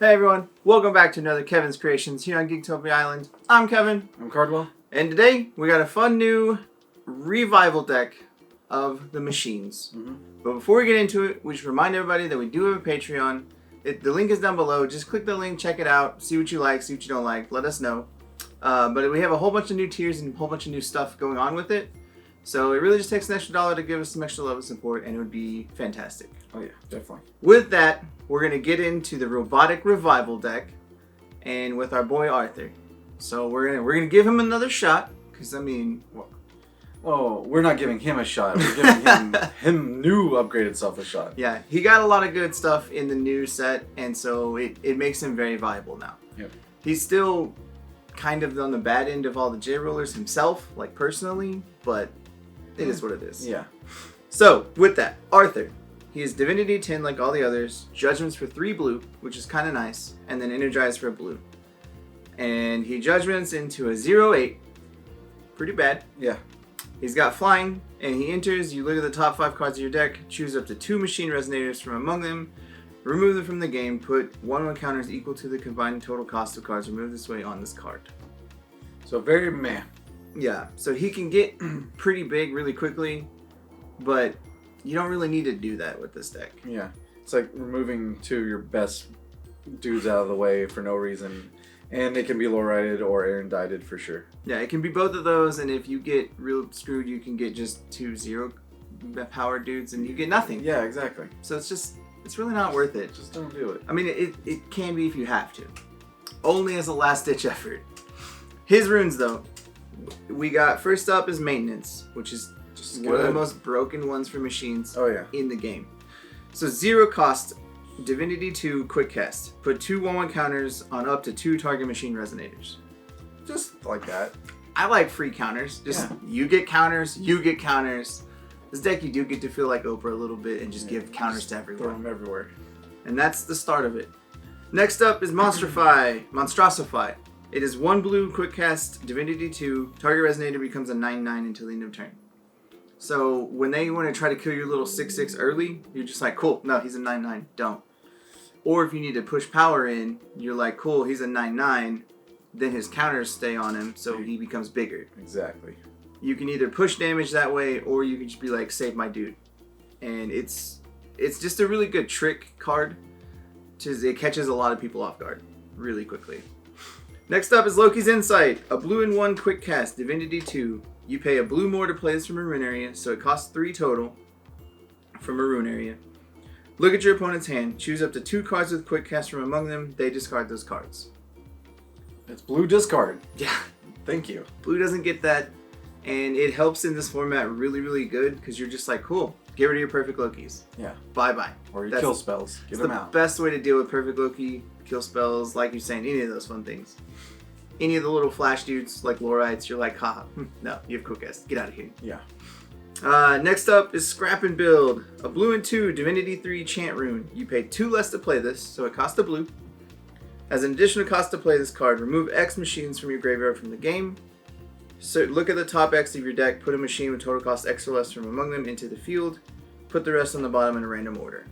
Hey everyone, welcome back to another Kevin's Kreations here on Geektopia Island. I'm Kevin. I'm Cardwell. And today we got a fun new revival deck of the machines. But before we get into it, we should remind everybody that we do have a Patreon. The link is down below. Just click the link, check it out, see what you like, see what you don't like, let us know. But we have a whole bunch of new tiers and a whole bunch of new stuff going on with it. So it really just takes an extra $1 to give us some extra love and support, and it would be fantastic. Oh yeah, definitely. With that, we're going to get into the Robotic Revival deck, and with our boy Arthur. So we're gonna give him another shot, because I mean... Oh, we're not giving him a shot. We're giving him new upgraded self a shot. Yeah, he got a lot of good stuff in the new set, and so it makes him very viable now. Yep. He's still kind of on the bad end of all the J-Rollers himself, like personally, but it is what it is. Yeah. So, with that, Arthur. He is Divinity 10 like all the others, Judgments for 3 blue, which is kind of nice, and then Energize for blue. And he Judgments into a 0/8. Pretty bad. Yeah. He's got Flying, and he enters, you look at the top 5 cards of your deck, choose up to 2 Machine Resonators from among them, remove them from the game, put 1/1 counters equal to the combined total cost of cards removed this way on this card. So very meh. Yeah, so he can get pretty big really quickly, but you don't really need to do that with this deck. Yeah. It's like removing 2 of your best dudes out of the way for no reason. And it can be low-righted or Arondighted for sure. Yeah, it can be both of those, and if you get real screwed, you can get just 2 0 power dudes, and you get nothing. Yeah, exactly. So it's really not worth it. Just don't do it. I mean, it can be if you have to. Only as a last-ditch effort. His runes, though, we got first up is Maintenance, which is just one of the most broken ones for machines in the game. So 0 cost, Divinity 2 Quick Cast. Put 2 1/1 counters on up to 2 target machine resonators. Just like that. I like free counters. Just you get counters, you get counters. This deck you do get to feel like Oprah a little bit and just give counters to everyone. Throw them everywhere. And that's the start of it. Next up is Monstrosify. It is 1 blue Quick Cast, Divinity 2. Target resonator becomes a 9/9 until the end of turn. So when they want to try to kill your little 6/6 early, you're just like, cool, no, he's a 9/9, don't. Or if you need to push power in, you're like, cool, he's a 9/9, then his counters stay on him, so he becomes bigger. Exactly. You can either push damage that way, or you can just be like, save my dude. And it's just a really good trick card. It catches a lot of people off guard really quickly. Next up is Loki's Insight. A blue and 1 Quick Cast, Divinity 2. You pay a blue more to play this from a rune area, so it costs 3 total from a rune area. Look at your opponent's hand. Choose up to 2 cards with Quick Cast from among them. They discard those cards. It's blue discard. Yeah. Thank you. Blue doesn't get that, and it helps in this format really, really good, because you're just like, cool, get rid of your perfect Lokis. Yeah. Bye-bye. Or your kill spells. Get them out. The best way to deal with perfect Loki, kill spells, like you're saying, any of those fun things. Any of the little flash dudes like Lorites, you're like, haha, no, you have Quick Cast. Get out of here. Yeah. Next up is Scrap and Build. A blue and 2 Divinity 3 Chant Rune. You pay 2 less to play this, so it costs a blue. As an additional cost to play this card, remove X machines from your graveyard from the game. So look at the top X of your deck, put a machine with total cost X or less from among them into the field. Put the rest on the bottom in a random order.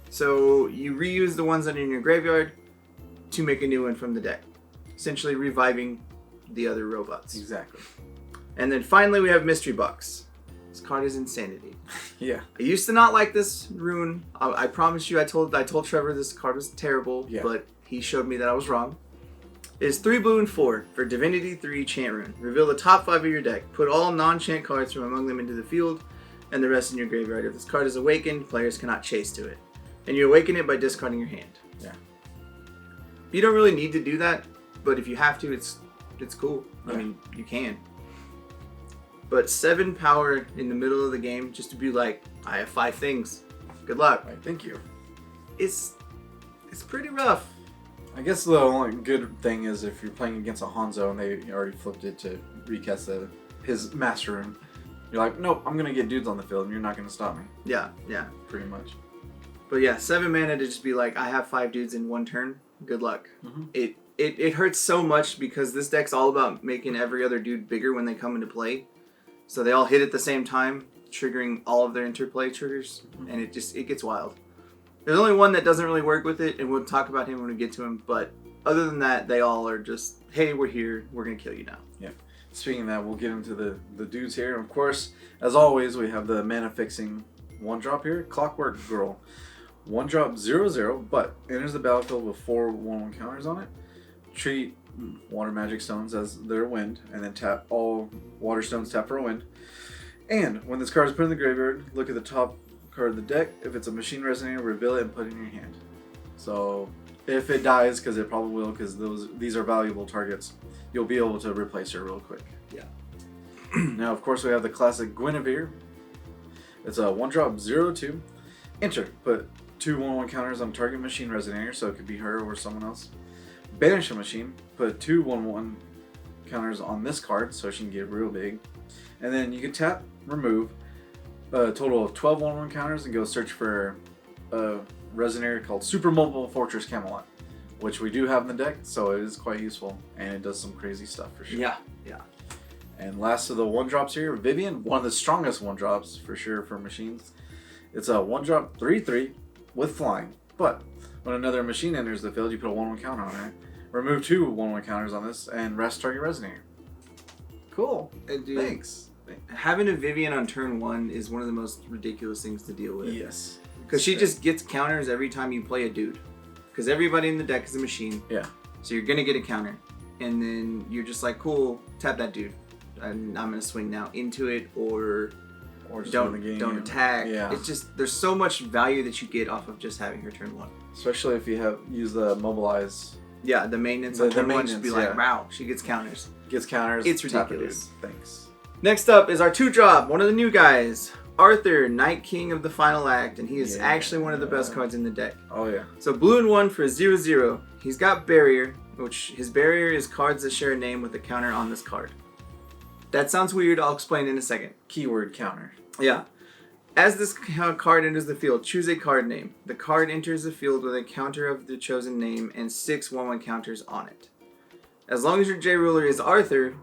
So you reuse the ones that are in your graveyard to make a new one from the deck. Essentially reviving the other robots. Exactly. And then finally we have Mystery Box. This card is insanity. Yeah. I used to not like this rune. I promise you, I told Trevor this card was terrible, but he showed me that I was wrong. It is 3 blue and 4 for Divinity 3 Chant Rune. Reveal the top 5 of your deck. Put all non-chant cards from among them into the field and the rest in your graveyard. If this card is awakened, players cannot chase to it. And you awaken it by discarding your hand. Yeah. You don't really need to do that, but if you have to, it's cool. Yeah. I mean, you can. But 7 power in the middle of the game just to be like, I have 5 things. Good luck. Right, thank you. It's pretty rough. I guess the only good thing is if you're playing against a Hanzo and they already flipped it to recast his Master Rune, you're like, nope, I'm going to get dudes on the field and you're not going to stop me. Yeah. Pretty much. But yeah, 7 mana to just be like, I have 5 dudes in 1 turn. Good luck. Mm-hmm. It hurts so much because this deck's all about making every other dude bigger when they come into play. So they all hit at the same time, triggering all of their interplay triggers, and it gets wild. There's only one that doesn't really work with it, and we'll talk about him when we get to him. But other than that, they all are just, hey, we're here. We're going to kill you now. Yeah. Speaking of that, we'll get into the dudes here. Of course, as always, we have the mana fixing 1-drop here. Clockwork Girl. 1-drop 0/0, but enters the battlefield with 4 1/1 counters on it. Treat water magic stones as their wind, and then tap all water stones tap for a wind. And when this card is put in the graveyard, look at the top card of the deck. If it's a machine resonator, reveal it and put it in your hand. So if it dies, because it probably will, because these are valuable targets, you'll be able to replace her real quick. Yeah. Now, of course, we have the classic Guinevere. It's a 1-drop 0/2. Enter. Put 2 1/1 counters on target machine resonator, so it could be her or someone else. Banish a machine. Put 2 1/1 counters on this card, so she can get real big. And then you can tap, remove a total of 12 1/1 counters and go search for a resonator called Super Mobile Fortress Camelot, which we do have in the deck, so it is quite useful, and it does some crazy stuff for sure. Yeah, yeah. And last of the 1-drops here, Viviane, one of the strongest 1-drops for sure for machines. It's a 1-drop 3/3 with flying, but when another machine enters the field, you put a 1/1 counter on it. Remove 2 1/1 counters on this and rest target resonator. Cool. Dude, Thanks. Having a Viviane on turn 1 is one of the most ridiculous things to deal with. Yes. Because she just gets counters every time you play a dude. Because everybody in the deck is a machine. Yeah. So you're going to get a counter. And then you're just like, cool, tap that dude. And I'm going to swing now into it, or just don't win the game. don't attack. Yeah. It's just, there's so much value that you get off of just having her turn 1. Especially if you use the mobilize. Yeah, the maintenance The on turn 1 maintenance, should be like, yeah. wow, she gets counters. Gets counters. It's tap a ridiculous. dude. Thanks. Next up is our 2-drop, one of the new guys. Arthur, Night King of the Final Act, and he is actually one of the best cards in the deck. Oh yeah. So blue and 1 for 0/0. He's got Barrier, which his barrier is cards that share a name with a counter on this card. That sounds weird, I'll explain in a second. Keyword counter. Yeah. As this card enters the field, choose a card name. The card enters the field with a counter of the chosen name and 6 1/1 counters on it. As long as your J ruler is Arthur,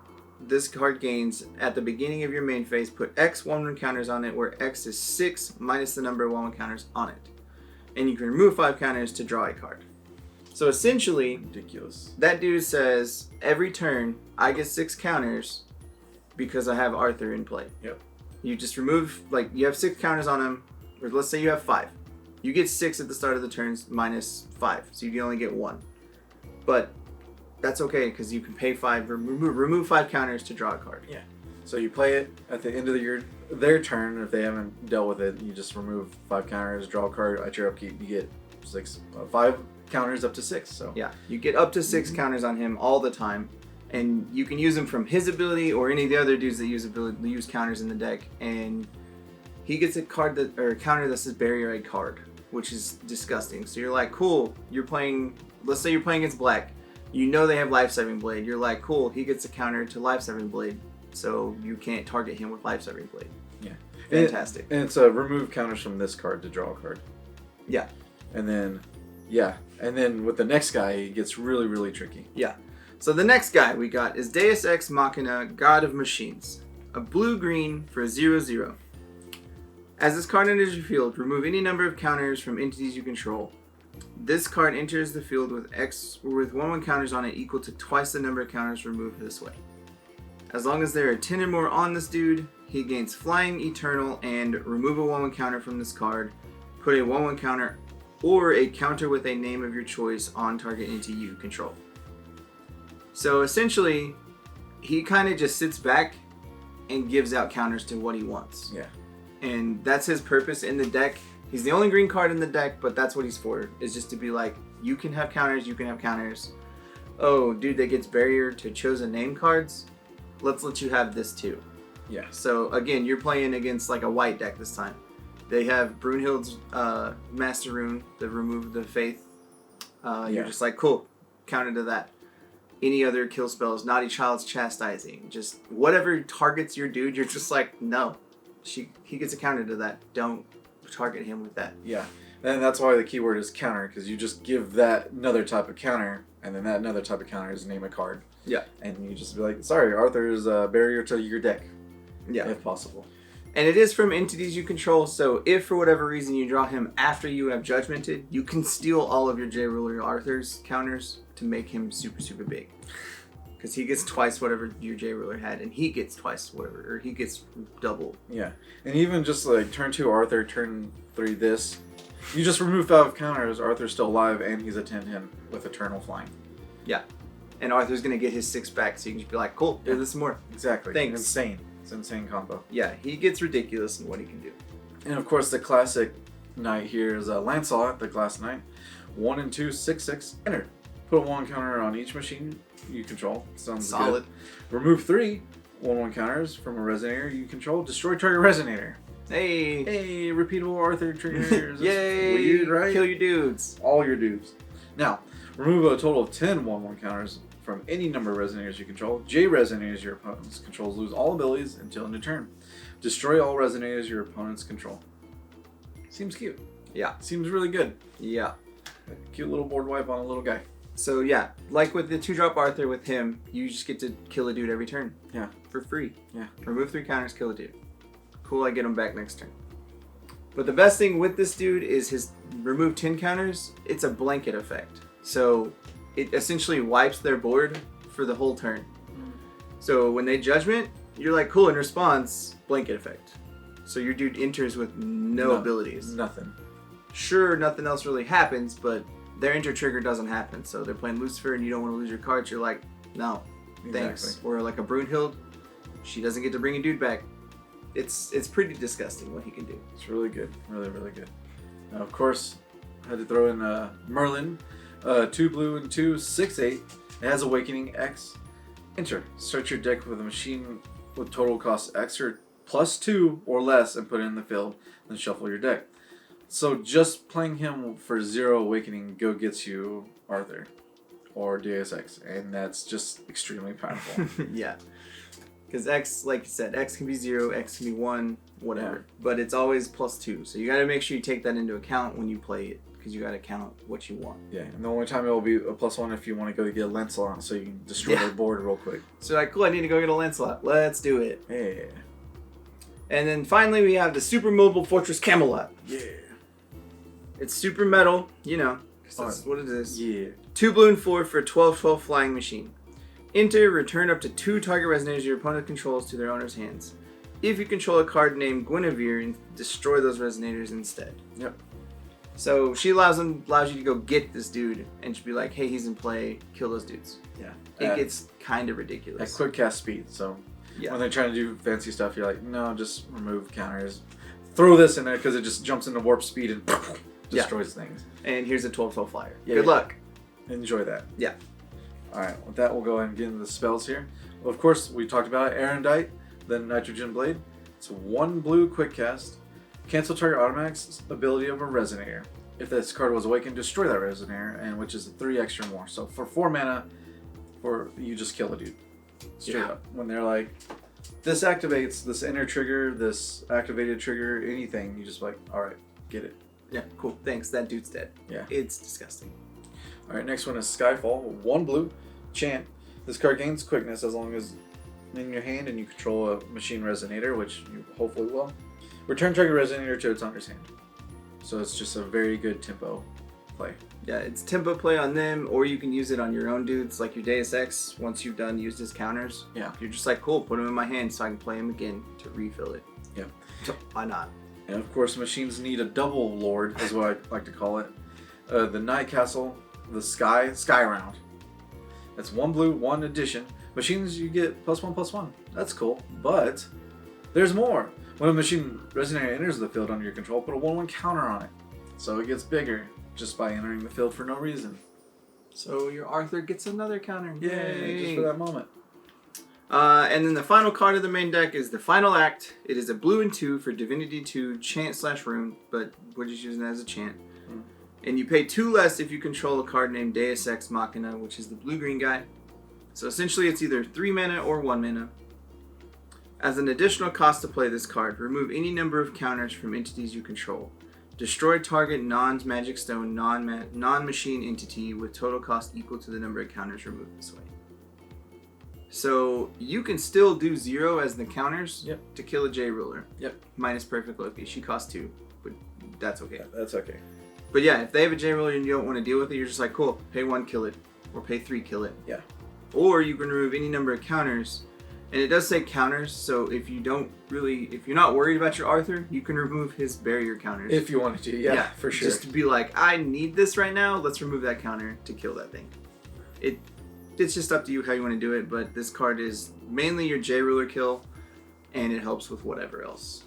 this card gains, at the beginning of your main phase, put X 1/1 counters on it, where X is 6 minus the number of 1/1 counters on it. And you can remove 5 counters to draw a card. So essentially, Ridiculous. that dude says, every turn, I get 6 counters because I have Arthur in play. Yep. You just remove, like, you have 6 counters on him, or let's say you have 5. You get 6 at the start of the turns minus 5, so you can only get 1. But that's okay, because you can pay 5, remove 5 counters to draw a card. Yeah. So you play it at the end of their turn. If they haven't dealt with it, you just remove 5 counters, draw a card. At your upkeep, you get 5 counters up to 6. So Yeah, you get up to 6 counters on him all the time, and you can use him from his ability or any of the other dudes that use counters in the deck, and he gets a card a counter that says barrier a card, which is disgusting. So you're like, cool, you're playing. Let's say you're playing against black. You know they have Life-Saving Blade. You're like, cool, he gets a counter to Life-Saving Blade, so you can't target him with Life-Saving Blade. Yeah. Fantastic. And it's a remove counters from this card to draw a card. Yeah. And then, and then with the next guy, it gets really, really tricky. Yeah. So the next guy we got is Deus Ex Machina, God of Machines. A blue-green for 0/0. As this card enters your field, remove any number of counters from entities you control. This card enters the field with 1/1 counters on it equal to twice the number of counters removed this way. As long as there are 10 or more on this dude, he gains Flying Eternal and remove a 1/1 counter from this card. Put a 1/1 counter or a counter with a name of your choice on target entity you control. So essentially, he kind of just sits back and gives out counters to what he wants. Yeah. And that's his purpose in the deck. He's the only green card in the deck, but that's what he's for. Is just to be like, you can have counters, you can have counters. Oh, dude that gets barrier to chosen name cards, let's let you have this too. Yeah. So again, you're playing against like a white deck this time. They have Brunhild's Master Rune that remove the Faith. You're just like, cool, counter to that. Any other kill spells, Naughty Child's Chastising, just whatever targets your dude, you're just like, no. He gets a counter to that. Don't target him with that. Yeah. And that's why the keyword is counter, because you just give that another type of counter, and then that another type of counter is name a card. Yeah. And you just be like, sorry, Arthur's barrier to your deck. Yeah. If possible. And it is from entities you control, so if for whatever reason you draw him after you have judgmented, you can steal all of your J. Ruler Arthur's counters to make him super, super big. Because he gets twice whatever your J. Ruler had, and he gets twice whatever, or he gets double. Yeah. And even just like turn 2 Arthur, turn 3 this, you just remove 5 counters, Arthur's still alive, and he's a 10-10 with Eternal Flying. Yeah. And Arthur's going to get his 6 back, so you can just be like, cool, do this some more. Exactly. Thanks. Insane. It's an insane combo. Yeah, he gets ridiculous in what he can do. And of course, the classic knight here is Lancelot, the Glass Knight. 1 and 2, 6/6. Enter. Put a 1 counter on each machine you control. Sounds solid. Good. Remove 3 1/1 counters from a Resonator you control. Destroy target Resonator. Hey. Hey, repeatable Arthur triggers. Yay. Weird, right? Kill your dudes. All your dudes. Now, remove a total of 10 1/1 counters from any number of Resonators you control. J Resonators your opponent's controls lose all abilities until end of turn. Destroy all Resonators your opponent's control. Seems cute. Yeah. Seems really good. Yeah. Cute little board wipe on a little guy. So yeah, like with the 2-drop Arthur with him, you just get to kill a dude every turn. Yeah. For free. Yeah. Remove 3 counters, kill a dude. Cool, I get him back next turn. But the best thing with this dude is his remove 10 counters, it's a blanket effect. So it essentially wipes their board for the whole turn. So when they judgment, you're like, cool, in response, blanket effect. So your dude enters with no abilities. Nothing. Sure, nothing else really happens, but their enter trigger doesn't happen. So they're playing Lucifer and you don't want to lose your cards. You're like, no, thanks. Exactly. Or like a Brunhild, she doesn't get to bring a dude back. It's pretty disgusting what he can do. It's really good. Really, really good. Now, of course, I had to throw in Merlin. 2 blue and 2, 6/8. It has Awakening X. Enter. Start your deck with a machine with total cost X or +2 or less and put it in the field. Then shuffle your deck. So just playing him for 0 Awakening gets you Arthur or Deus Ex, and that's just extremely powerful. Yeah. Because X, like you said, X can be 0, X can be 1, whatever. Yeah. But it's always +2. So you got to make sure you take that into account when you play it. Because you got to count what you want. Yeah, and the only time it will be a +1 if you want to go get a Lancelot so you can destroy their board real quick. So like, cool, I need to go get a Lancelot. Let's do it. Yeah. And then finally we have the Super Mobile Fortress Camelot. Yeah. It's super metal, you know. That's what it is. Yeah. 2 blue and 4 for a 12/12 flying machine. Enter, return up to 2 target resonators your opponent controls to their owner's hands. If you control a card named Guinevere, and destroy those resonators instead. Yep. So she allows you to go get this dude and just be like, hey, he's in play, kill those dudes. Yeah. It gets kind of ridiculous. At quick cast speed, so yeah. When they're trying to do fancy stuff, you're like, no, just remove counters. Throw this in there because it just jumps into warp speed and destroys things. And here's a 12/12 flyer. Yeah, Good luck. Enjoy that. Yeah. Alright, with that, we'll go ahead and get into the spells here. Well, of course, we talked about Arondight, then Nitrogen Blade. It's 1 blue quick cast. Cancel target automatic's ability of a Resonator. If this card was awakened, destroy that Resonator, and which is 3 extra more. So for 4 mana, you just kill a dude. Straight up. When they're like, this activates this inner trigger, this activated trigger, anything, you just like, alright, get it. Yeah, cool. Thanks. That dude's dead. Yeah. It's disgusting. Alright, next one is Skyfall. 1 blue, chant. This card gains quickness as long as in your hand and you control a machine Resonator, which you hopefully will. Return target Resonator to its owner's hand. So it's just a very good tempo play. Yeah, it's tempo play on them, or you can use it on your own dudes, like your Deus Ex. Once you've done used his counters, you're just like, cool, put him in my hand so I can play him again to refill it. Yeah. Why not? And of course, machines need a double lord, is what I like to call it. The Night Castle, the Sky Round. That's 1 blue, 1 addition. Machines, you get +1/+1. That's cool, but there's more. When a machine Resonator enters the field under your control, put a 1/1 counter on it. So it gets bigger just by entering the field for no reason. So your Arthur gets another counter. Yay! Just for that moment. And then the final card of the main deck is the Final Act. It is a blue and 2 for Divinity 2 chant/rune, but we're just using it as a chant. And you pay 2 less if you control a card named Deus Ex Machina, which is the blue-green guy. So essentially it's either 3 mana or 1 mana. As an additional cost to play this card, remove any number of counters from entities you control. Destroy target non-magic stone, non-machine entity with total cost equal to the number of counters removed this way. So you can still do 0 as the counters Yep. to kill a J ruler. Yep. Minus Perfect Loki. She costs 2, but that's okay. Yeah, that's okay. But yeah, if they have a J ruler and you don't want to deal with it, you're just like, cool, pay 1, kill it. Or pay 3, kill it. Yeah. Or you can remove any number of counters. And it does say counters, so if you're not worried about your Arthur, you can remove his barrier counters. If you wanted to, yeah, for sure. Just to be like, I need this right now, let's remove that counter to kill that thing. It's just up to you how you want to do it, but this card is mainly your J ruler kill, and it helps with whatever else.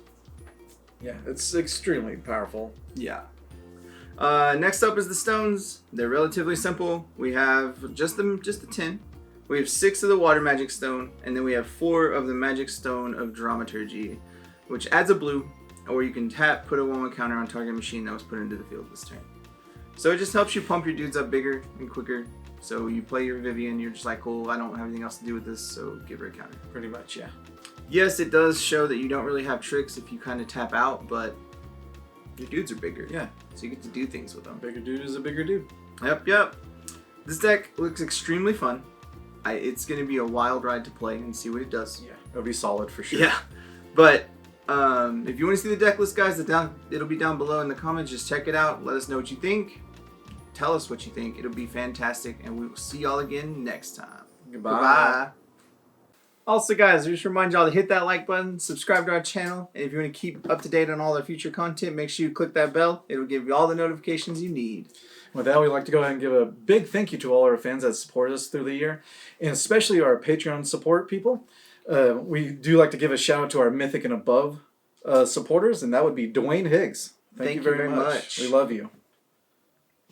Yeah, it's extremely powerful. Yeah. Next up is the stones. They're relatively simple. We have just the 10. We have 6 of the water magic stone, and then we have 4 of the magic stone of dramaturgy, which adds a blue, or you can tap, put a 1/1 counter on target machine that was put into the field this turn. So it just helps you pump your dudes up bigger and quicker. So you play your Viviane, you're just like, cool, I don't have anything else to do with this, so give her a counter. Pretty much, yeah. Yes, it does show that you don't really have tricks if you kind of tap out, but your dudes are bigger. Yeah. So you get to do things with them. A bigger dude is a bigger dude. Yep. This deck looks extremely fun. It's going to be a wild ride to play and see what it does. Yeah, it'll be solid for sure. Yeah, but if you want to see the deck list, guys, it'll be down below in the comments. Just check it out. Let us know what you think. Tell us what you think. It'll be fantastic, and we will see y'all again next time. Goodbye. Also, guys, I just remind y'all to hit that like button, subscribe to our channel, and if you want to keep up to date on all our future content, make sure you click that bell. It'll give you all the notifications you need. With that, we'd like to go ahead and give a big thank you to all our fans that support us through the year, and especially our Patreon support people. We do like to give a shout out to our Mythic and Above supporters, and that would be Dwayne Higgs. Thank you very much. We love you.